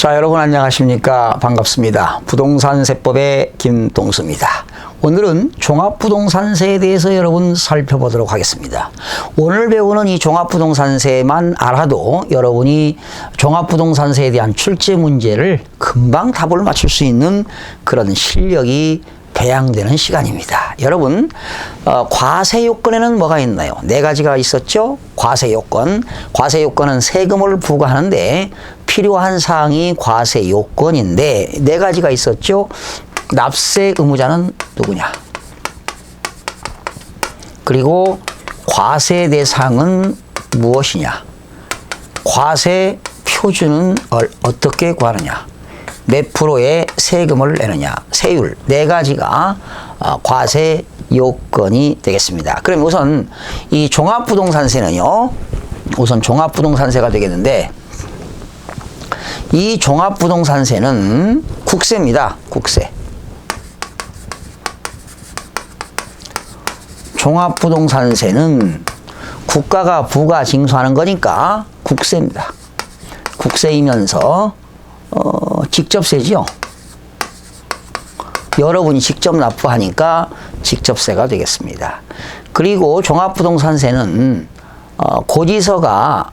자, 여러분 안녕하십니까? 반갑습니다. 부동산 세법의 김동수입니다. 오늘은 종합부동산세에 대해서 여러분 살펴보도록 하겠습니다. 오늘 배우는 이 종합부동산세만 알아도 여러분이 종합부동산세에 대한 출제 문제를 금방 답을 맞출 수 있는 그런 실력이 배양되는 시간입니다. 여러분, 과세 요건에는 뭐가 있나요? 네 가지가 있었죠? 과세 요건. 과세 요건은 세금을 부과하는데 필요한 사항이 과세 요건인데 네 가지가 있었죠? 납세 의무자는 누구냐? 그리고 과세 대상은 무엇이냐? 과세 표준은 어떻게 구하느냐? 몇 프로의 세금을 내느냐? 세율 네 가지가 과세 요건이 되겠습니다. 그럼 우선 이 종합부동산세는요. 우선 종합부동산세가 되겠는데 이 종합부동산세는 국세입니다. 국세. 종합부동산세는 국가가 부과 징수하는 거니까 국세입니다. 국세이면서 직접세지요. 여러분이 직접 납부하니까 직접세가 되겠습니다. 그리고 종합부동산세는 고지서가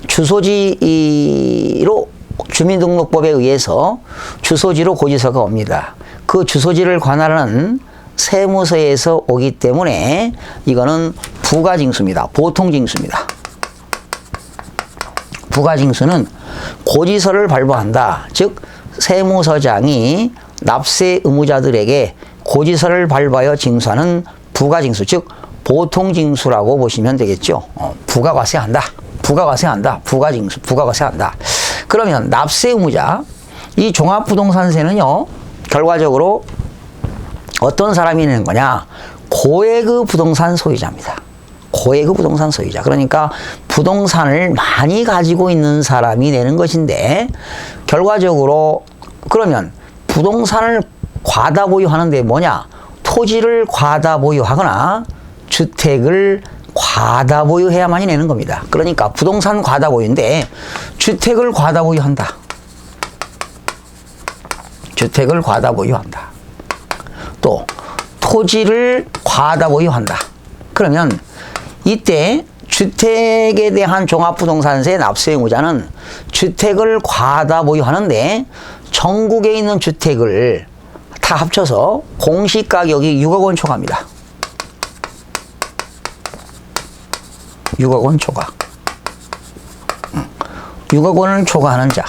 주소지로 주민등록법에 의해서 주소지로 고지서가 옵니다. 그 주소지를 관할하는 세무서에서 오기 때문에 이거는 부가징수입니다. 보통징수입니다. 부가징수는 고지서를 발부한다. 즉 세무서장이 납세 의무자들에게 고지서를 발부하여 징수하는 부가징수, 즉 보통징수라고 보시면 되겠죠. 부가과세한다. 부가과세한다. 부가징수, 부가과세한다. 그러면 납세 의무자, 이 종합부동산세는요, 결과적으로 어떤 사람이 내는 거냐? 고액의 부동산 소유자입니다. 고액의 부동산 소유자. 그러니까 부동산을 많이 가지고 있는 사람이 내는 것인데, 결과적으로 그러면 부동산을 과다 보유하는데 뭐냐? 토지를 과다 보유하거나 주택을 과다 보유해야만이 내는 겁니다. 그러니까 부동산 과다 보유인데 주택을 과다 보유한다. 주택을 과다 보유한다. 또 토지를 과다 보유한다. 그러면 이때 주택에 대한 종합부동산세 납세 의무자는 주택을 과다 보유하는데 전국에 있는 주택을 다 합쳐서 공시가격이 6억 원 초과입니다. 6억 원 초과. 6억 원을 초과하는 자.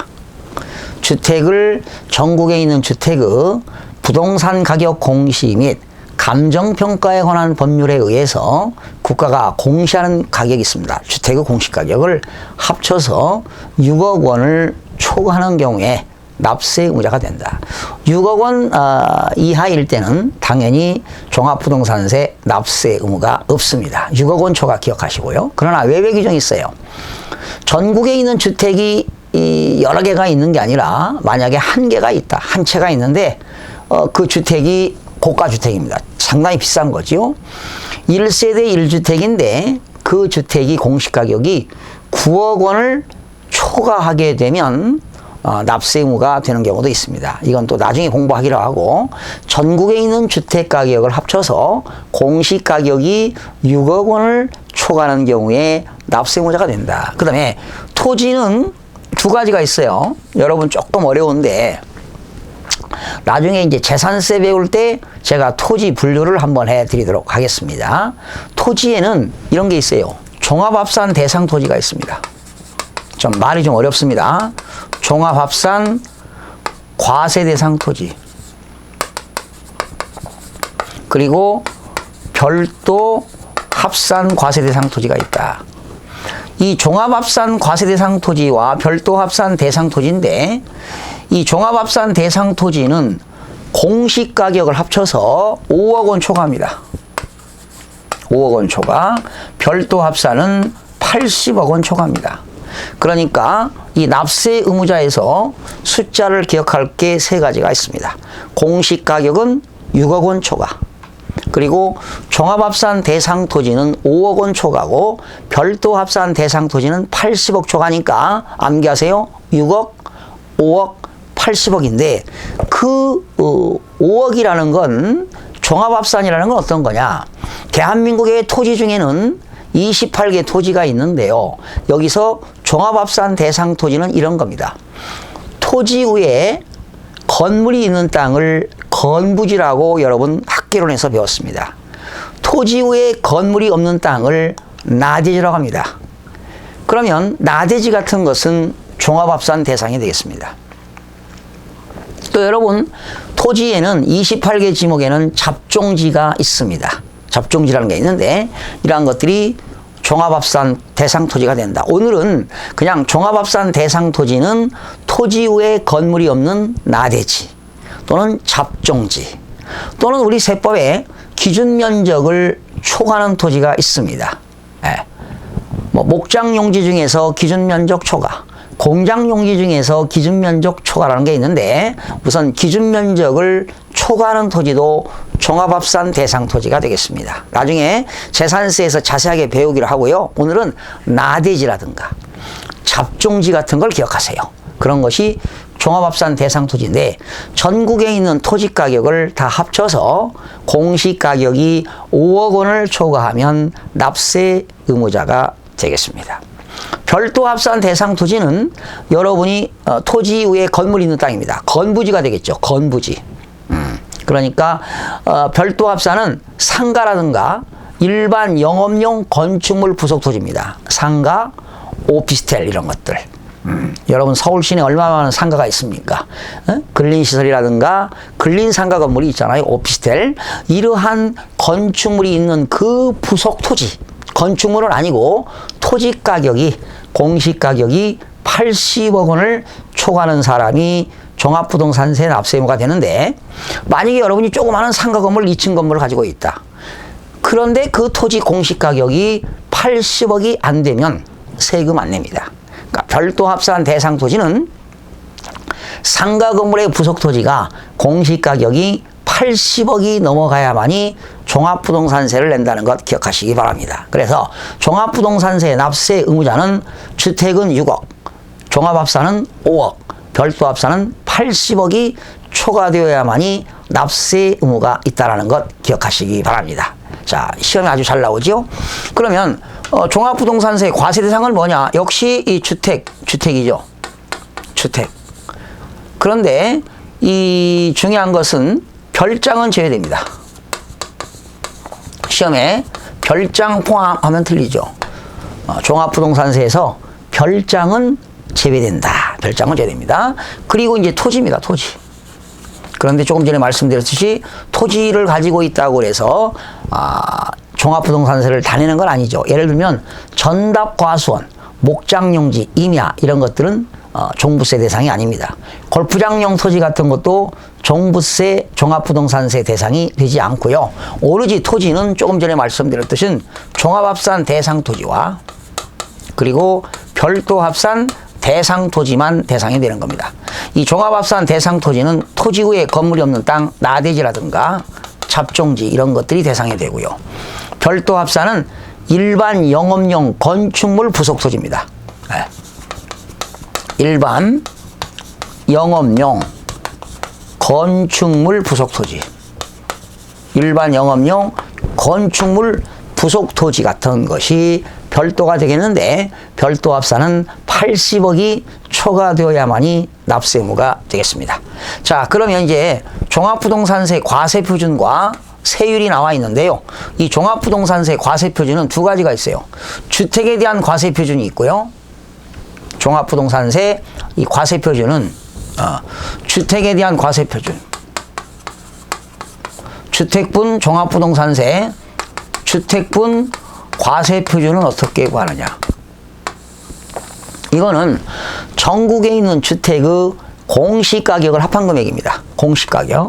주택을 전국에 있는 주택의 부동산 가격 공시 및 감정평가에 관한 법률에 의해서 국가가 공시하는 가격이 있습니다. 주택의 공시가격을 합쳐서 6억 원을 초과하는 경우에 납세 의무자가 된다. 6억 원 이하일 때는 당연히 종합부동산세 납세 의무가 없습니다. 6억 원 초과 기억하시고요. 그러나 외외 규정이 있어요. 전국에 있는 주택이 여러 개가 있는 게 아니라 만약에 한 개가 있다. 한 채가 있는데 그 주택이 고가주택입니다. 상당히 비싼 거죠. 1세대 1주택인데 그 주택이 공시가격이 9억 원을 초과하게 되면 납세 의무가 되는 경우도 있습니다. 이건 또 나중에 공부하기로 하고, 전국에 있는 주택 가격을 합쳐서 공시 가격이 6억 원을 초과하는 경우에 납세 의무자가 된다. 그 다음에 토지는 두 가지가 있어요. 여러분 조금 어려운데 나중에 이제 재산세 배울 때 제가 토지 분류를 한번 해드리도록 하겠습니다. 토지에는 이런 게 있어요. 종합합산 대상 토지가 있습니다. 좀 말이 좀 어렵습니다. 종합합산 과세 대상 토지, 그리고 별도 합산 과세 대상 토지가 있다. 이 종합합산 과세 대상 토지와 별도 합산 대상 토지인데, 이 종합합산 대상 토지는 공시가격을 합쳐서 5억 원 초과합니다. 5억 원 초과. 별도 합산은 80억 원 초과합니다. 그러니까 이 납세 의무자에서 숫자를 기억할 게 세 가지가 있습니다. 공시가격은 6억 원 초과. 그리고 종합합산 대상 토지는 5억 원 초과고 별도 합산 대상 토지는 80억 초과니까 암기하세요. 6억, 5억 80억인데 그 5억이라는 건 종합합산이라는 건 어떤 거냐? 대한민국의 토지 중에는 28개 토지가 있는데요. 여기서 종합합산 대상 토지는 이런 겁니다. 토지 위에 건물이 있는 땅을 건부지라고 여러분 학개론에서 배웠습니다. 토지 위에 건물이 없는 땅을 나대지라고 합니다. 그러면 나대지 같은 것은 종합합산 대상이 되겠습니다. 또 여러분 토지에는 28개 지목에는 잡종지가 있습니다. 잡종지라는 게 있는데 이러한 것들이 종합합산 대상 토지가 된다. 오늘은 그냥 종합합산 대상 토지는 토지 위에 건물이 없는 나대지 또는 잡종지 또는 우리 세법에 기준 면적을 초과하는 토지가 있습니다. 예. 뭐 목장용지 중에서 기준 면적 초과, 공장용지 중에서 기준 면적 초과라는 게 있는데 우선 기준 면적을 초과하는 토지도 종합합산 대상 토지가 되겠습니다. 나중에 재산세에서 자세하게 배우기로 하고요. 오늘은 나대지라든가 잡종지 같은 걸 기억하세요. 그런 것이 종합합산 대상 토지인데 전국에 있는 토지 가격을 다 합쳐서 공시 가격이 5억 원을 초과하면 납세 의무자가 되겠습니다. 별도 합산 대상 토지는 여러분이 토지 위에 건물이 있는 땅입니다. 건부지가 되겠죠. 건부지. 그러니까 별도 합산은 상가라든가 일반 영업용 건축물 부속 토지입니다. 상가, 오피스텔 이런 것들. 여러분 서울 시내에 얼마나 많은 상가가 있습니까? 근린시설이라든가 근린상가 건물이 있잖아요. 오피스텔. 이러한 건축물이 있는 그 부속 토지. 건축물은 아니고 토지 가격이 공시 가격이 80억 원을 초과하는 사람이 종합부동산세 납세 의무가 되는데 만약에 여러분이 조그마한 상가 건물 2층 건물을 가지고 있다. 그런데 그 토지 공시 가격이 80억이 안 되면 세금 안 냅니다. 그러니까 별도 합산 대상 토지는 상가 건물의 부속 토지가 공시 가격이 80억이 넘어가야만이 종합부동산세를 낸다는 것 기억하시기 바랍니다. 그래서 종합부동산세 납세 의무자는 주택은 6억, 종합합산은 5억, 별도합산은 80억이 초과되어야만이 납세 의무가 있다는 것 기억하시기 바랍니다. 자, 시험에 아주 잘 나오죠? 그러면 종합부동산세 과세 대상은 뭐냐? 역시 이 주택이죠. 주택. 그런데 이 중요한 것은 별장은 제외됩니다. 시험에 별장 포함하면 틀리죠. 종합부동산세에서 별장은 제외된다. 별장은 제외됩니다. 그리고 이제 토지입니다. 토지. 그런데 조금 전에 말씀드렸듯이 토지를 가지고 있다고 해서 종합부동산세를 다 내는 건 아니죠. 예를 들면 전답과수원, 목장용지, 임야 이런 것들은 종부세 대상이 아닙니다. 골프장용 토지 같은 것도 종부세, 종합부동산세 대상이 되지 않고요. 오로지 토지는 조금 전에 말씀드렸듯이 종합합산 대상 토지와 그리고 별도 합산 대상 토지만 대상이 되는 겁니다. 이 종합합산 대상 토지는 토지 위에 건물이 없는 땅, 나대지라든가 잡종지 이런 것들이 대상이 되고요. 별도 합산은 일반 영업용 건축물 부속 토지입니다. 네. 일반 영업용 건축물 부속 토지. 일반 영업용 건축물 부속 토지 같은 것이 별도가 되겠는데 별도 합산은 80억이 초과되어야만이 납세 의무가 되겠습니다. 자, 그러면 이제 종합부동산세 과세 표준과 세율이 나와 있는데요. 이 종합부동산세 과세 표준은 두 가지가 있어요. 주택에 대한 과세 표준이 있고요. 종합부동산세 이 과세 표준은 주택에 대한 과세 표준. 주택분 종합부동산세, 주택분 과세 표준은 어떻게 구하느냐? 이거는 전국에 있는 주택의 공시가격을 합한 금액입니다. 공시가격.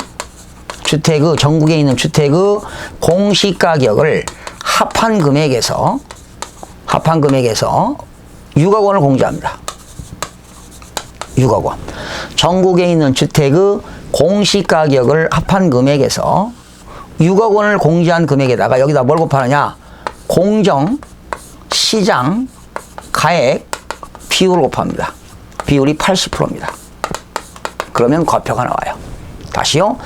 주택의 전국에 있는 주택의 공시가격을 합한 금액에서 6억 원을 공제합니다. 6억 원. 전국에 있는 주택의 공시가격을 합한 금액에서 6억 원을 공제한 금액에다가 여기다 뭘 곱하느냐? 공정, 시장, 가액, 비율을 곱합니다. 비율이 80%입니다. 그러면 과표가 나와요. 다시요.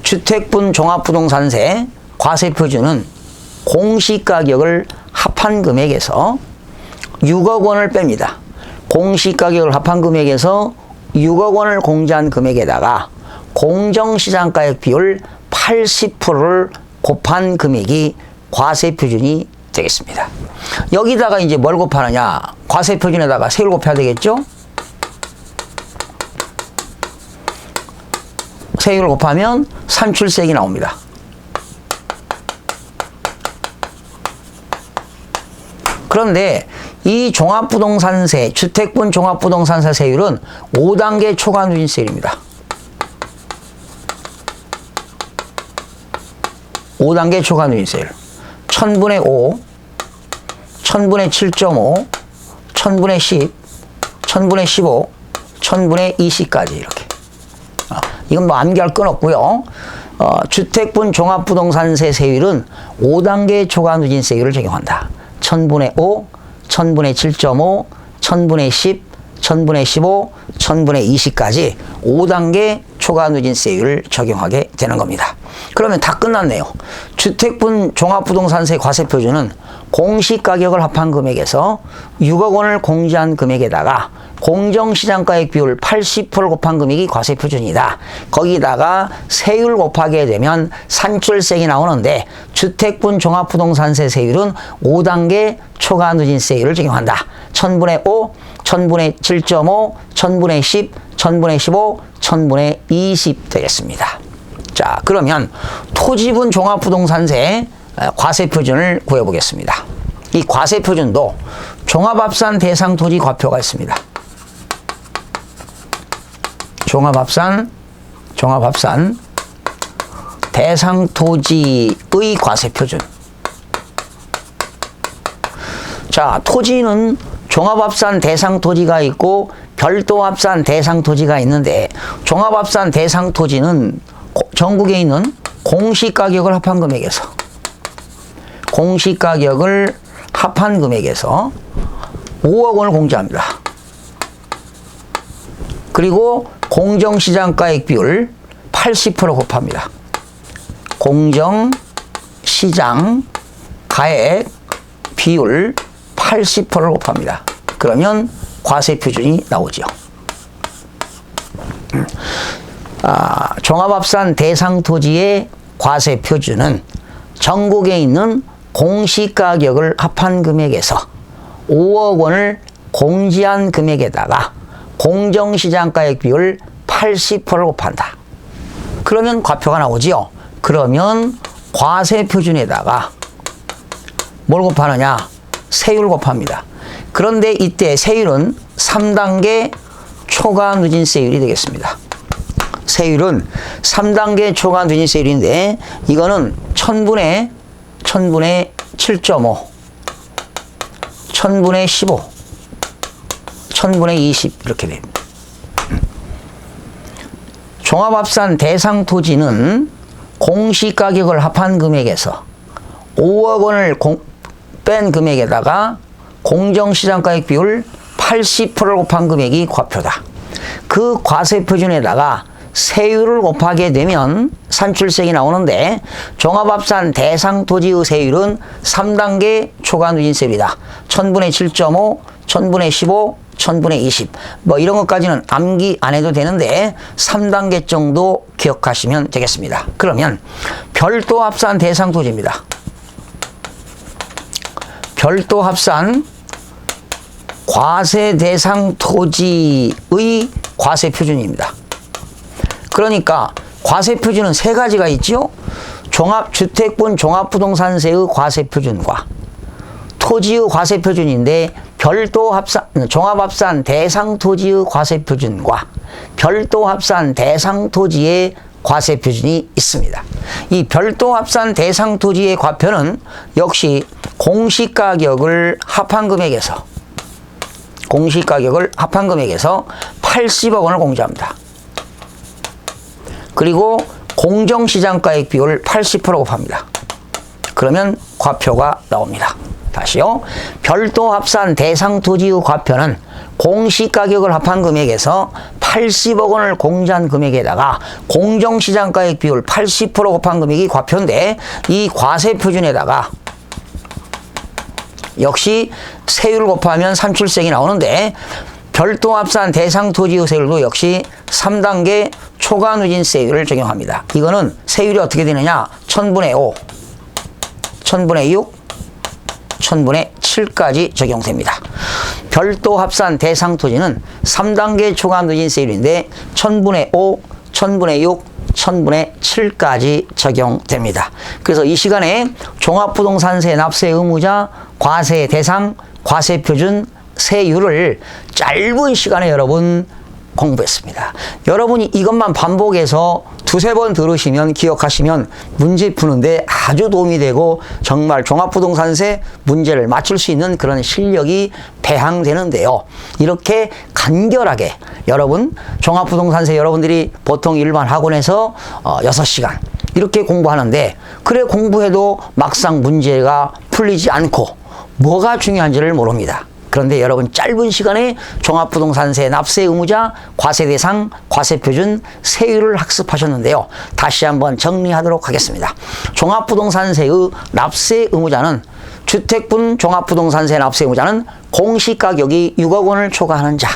주택분 종합부동산세 과세표준은 공시가격을 합한 금액에서 6억 원을 뺍니다. 공시가격을 합한 금액에서 6억 원을 공제한 금액에다가 공정시장가액 비율 80%를 곱한 금액이 과세표준이 되겠습니다. 여기다가 이제 뭘 곱하느냐? 과세표준에다가 세율 곱해야 되겠죠? 세율을 곱하면 산출세액이 나옵니다. 그런데 이 종합부동산세, 주택분 종합부동산세 세율은 5단계 초과 누진세율입니다. 5단계 초과 누진세율. 1000분의 5, 1000분의 7.5, 1000분의 10, 1000분의 15, 1000분의 20까지 이렇게. 이건 뭐 암기할 건 없고요. 주택분 종합부동산세 세율은 5단계 초과 누진세율을 적용한다. 1000분의 5, 1000분의 7.5, 1000분의 10, 1000분의 15, 1000분의 20까지 5단계 초과 누진세율을 적용하게 되는 겁니다. 그러면 다 끝났네요. 주택분 종합부동산세 과세표준은 공시가격을 합한 금액에서 6억 원을 공제한 금액에다가 공정시장가액 비율 80%를 곱한 금액이 과세표준이다. 거기다가 세율 곱하게 되면 산출세액이 나오는데 주택분 종합부동산세 세율은 5단계 초과 누진세율을 적용한다. 1000분의 5, 1000분의 7.5, 1000분의 10, 1000분의 15, 1000분의 20 되겠습니다. 자, 그러면 토지분 종합부동산세 과세표준을 구해보겠습니다. 이 과세표준도 종합합산 대상 토지 과표가 있습니다. 종합합산 대상 토지의 과세표준. 자, 토지는 종합합산 대상 토지가 있고 별도합산 대상 토지가 있는데 종합합산 대상 토지는 전국에 있는 공시가격을 합한 금액에서 공시가격을 합한 금액에서 5억 원을 공제합니다. 그리고 공정시장가액 비율 80% 곱합니다. 공정시장가액 비율 80%를 곱합니다. 그러면 과세표준이 나오죠. 종합합산 대상 토지의 과세표준은 전국에 있는 공시가격을 합한 금액에서 5억 원을 공제한 금액에다가 공정시장가액 비율 80%를 곱한다. 그러면 과표가 나오지요. 그러면 과세표준에다가 뭘 곱하느냐? 세율 곱합니다. 그런데 이때 세율은 3단계 초과 누진세율이 되겠습니다. 세율은 3단계 초과 누진세율인데 이거는 1000분의 7.5, 1000분의 15, 1000분의 20 이렇게 됩니다. 종합합산 대상 토지는 공시가격을 합한 금액에서 5억 원을 뺀 금액에다가 공정시장가액 비율 80%를 곱한 금액이 과표다. 그 과세표준에다가 세율을 곱하게 되면 산출세액이 나오는데 종합합산 대상 토지의 세율은 3단계 초과 누진세율이다. 1000분의 7.5, 1000분의 15, 1000분의 20 뭐 이런 것까지는 암기 안 해도 되는데 3단계 정도 기억하시면 되겠습니다. 그러면 별도 합산 대상 토지입니다. 별도 합산 과세 대상 토지의 과세표준입니다. 그러니까 과세표준은 세 가지가 있죠. 주택분 종합부동산세의 과세표준과 토지의 과세표준인데 별도 합산, 종합합산 대상 토지의 과세표준과 별도 합산 대상 토지의 과세표준이 있습니다. 이 별도 합산 대상 토지의 과표는 역시 공시가격을 합한 금액에서 80억 원을 공제합니다. 그리고 공정시장가액 비율 80% 곱합니다. 그러면 과표가 나옵니다. 다시요. 별도 합산 대상 토지의 과표는 공시가격을 합한 금액에서 80억 원을 공제한 금액에다가 공정시장가액 비율 80% 곱한 금액이 과표인데 이 과세 표준에다가 역시 세율을 곱하면 37세액이 나오는데 별도 합산 대상 토지의 세율도 역시 3단계 초과 누진세율을 적용합니다. 이거는 세율이 어떻게 되느냐? 1000분의 5, 1000분의 6, 1000분의 7까지 적용됩니다. 별도 합산 대상 토지는 3단계 초과 누진세율인데 1000분의 5, 1000분의 6, 1000분의 7까지 적용됩니다. 그래서 이 시간에 종합부동산세 납세 의무자, 과세 대상, 과세 표준, 세율을 짧은 시간에 여러분 공부했습니다. 여러분이 이것만 반복해서 두세 번 들으시면 기억하시면 문제 푸는데 아주 도움이 되고 정말 종합부동산세 문제를 맞출 수 있는 그런 실력이 배양되는데요. 이렇게 간결하게 여러분 종합부동산세 여러분들이 보통 일반 학원에서 6시간 이렇게 공부하는데 그래 공부해도 막상 문제가 풀리지 않고 뭐가 중요한지를 모릅니다. 그런데 여러분 짧은 시간에 종합부동산세 납세 의무자, 과세 대상, 과세 표준, 세율을 학습하셨는데요. 다시 한번 정리하도록 하겠습니다. 종합부동산세의 납세 의무자는 주택분 종합부동산세 납세 의무자는 공시가격이 6억 원을 초과하는 자,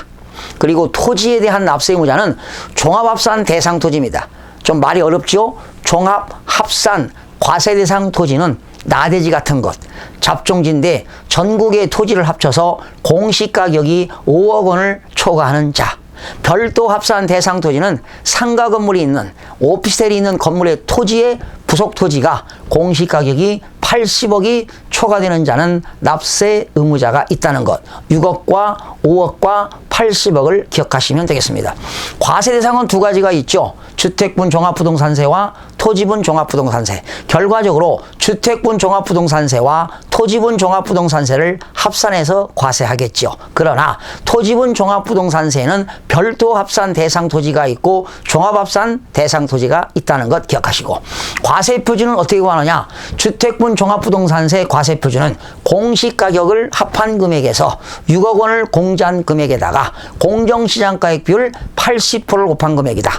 그리고 토지에 대한 납세 의무자는 종합합산 대상 토지입니다. 좀 말이 어렵죠? 종합합산 과세 대상 토지는 나대지 같은 것, 잡종지인데 전국의 토지를 합쳐서 공시가격이 5억 원을 초과하는 자, 별도 합산 대상 토지는 상가 건물이 있는 오피스텔이 있는 건물의 토지의 부속 토지가 공시가격이 80억이 초과되는 자는 납세 의무자가 있다는 것, 6억과 5억과 80억을 기억하시면 되겠습니다. 과세 대상은 두 가지가 있죠. 주택분 종합부동산세와 토지분 종합부동산세. 결과적으로 주택분 종합부동산세와 토지분 종합부동산세를 합산해서 과세하겠죠. 그러나 토지분 종합부동산세는 별도 합산 대상 토지가 있고 종합합산 대상 토지가 있다는 것 기억하시고, 과세 표준은 어떻게 구하느냐? 주택분 종합부동산세 과세 표준은 공시가격을 합한 금액에서 6억 원을 공제한 금액에다가 공정시장가액 비율 80%를 곱한 금액이다.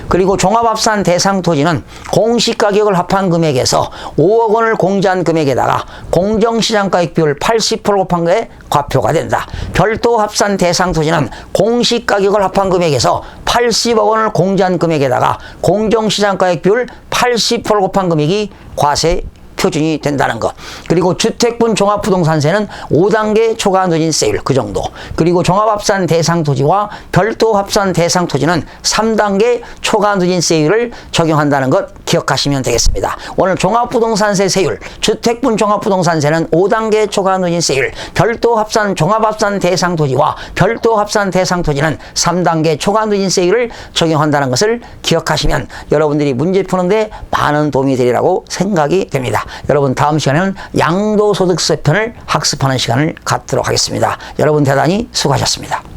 그리고 종합합산 대상 토지는 공시가격을 합한 금액에서 5억 원을 공제한 금액에다가 공정시장가액 비율 80% 곱한 거에 과표가 된다. 별도 합산 대상 토지는 공시가격을 합한 금액에서 80억 원을 공제한 금액에다가 공정시장가액 비율 80% 곱한 금액이 과세 표준이 된다는 것. 그리고 주택분 종합부동산세는 5단계 초과 누진세율 그 정도. 그리고 종합합산 대상 토지와 별도 합산 대상 토지는 3단계 초과 누진세율을 적용한다는 것 기억하시면 되겠습니다. 오늘 종합부동산세 세율, 주택분 종합부동산세는 5단계 초과 누진세율, 별도 합산 종합합산 대상 토지와 별도 합산 대상 토지는 3단계 초과 누진세율을 적용한다는 것을 기억하시면 여러분들이 문제 푸는데 많은 도움이 되리라고 생각이 됩니다. 여러분 다음 시간에는 양도소득세 편을 학습하는 시간을 갖도록 하겠습니다. 여러분 대단히 수고하셨습니다.